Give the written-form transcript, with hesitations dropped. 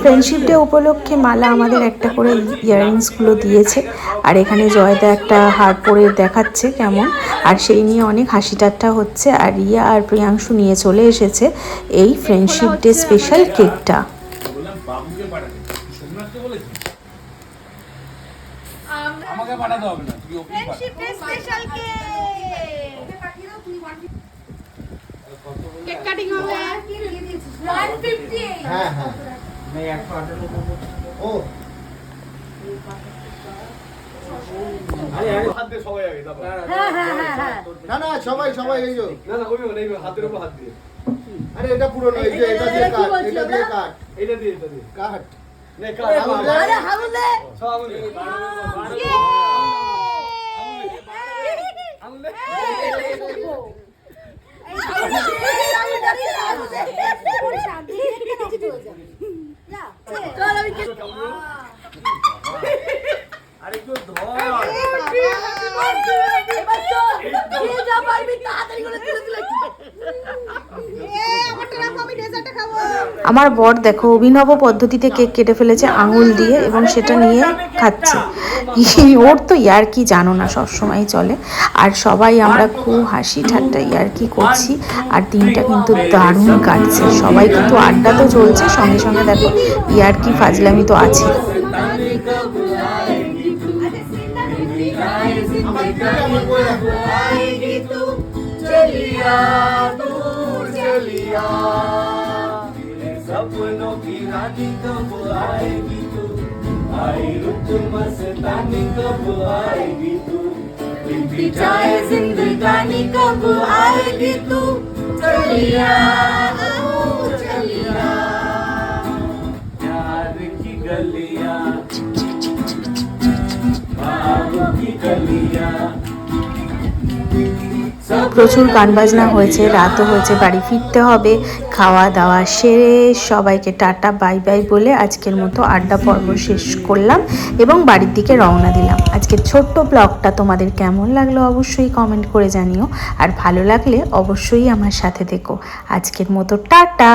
Friendship day উপলক্ষে মালা আমাদের একটা করে ইয়াররিংসগুলো দিয়েছে। আর এখানে জয়দা একটা হার পরে দেখাচ্ছে কেমন, আর সেই নিয়ে অনেক হাসি ঠাট্টা হচ্ছে। আর রিয়া আর প্রিয়াংশু নিয়ে চলে এসেছে এই ফ্রেন্ডশিপ ডে স্পেশাল কেকটা। আমাকে পাঠাতে হবে না, তুই ওকে ফ্রেন্ডশিপ ডে স্পেশাল কেক। ওকে পাঠিয়ে দাও, তুই 150 কেক কাটিং হবে। 150 হ্যাঁ হ্যাঁ मैं 118 ও আরে আরে হাত দিয়ে সবাই আগে দাও। হ্যাঁ হ্যাঁ হ্যাঁ না না সবাই সবাই এই যে না না ওইও নেই, হাতের উপর হাত দিয়ে। আরে এটা পুরো নয়, এই যে এটা দিয়ে কাট, এটা দিয়ে কাট, এটা দিয়ে কাট নে কাট। আরে হামলে সব আঙুলে আমার বর দেখো অভিনব পদ্ধতিতে কেক কেটে ফেলেছে আঙুল দিয়ে এবং সেটা নিয়ে খাচ্ছে। ওর তো ইয়ার্কি জানো না সবসময় চলে। আর সবাই আমরা খুব হাসি ঠাট্টা ইয়ার্কি করছি, আর দিনটা কিন্তু দারুণ কাটছে। সবাই কিন্তু আড্ডা তো চলছে, সঙ্গে সঙ্গে দেখো ইয়ার্কি ফাজলামি তো আছে। सपनों की रानी कब आएगी तू, आई रुत मस्तानी कब आएगी तू, बीती जाए जिंदगानी कब आएगी तू, चलिया चलिया प्यार की गलियां बाग की गलियां। প্রচুর গান বাজনা হয়েছে, রাতও হয়েছে, বাড়ি ফিরতে হবে। খাওয়া দাওয়া সেরে সবাইকে টাটা বাই বাই বলে আজকের মতো আড্ডা পর্ব শেষ করলাম এবং বাড়ির দিকে রওনা দিলাম। আজকের ছোট্ট ব্লগটা তোমাদের কেমন লাগলো অবশ্যই কমেন্ট করে জানিও, আর ভালো লাগলে অবশ্যই আমার সাথে থেকো। আজকের মতো টাটা।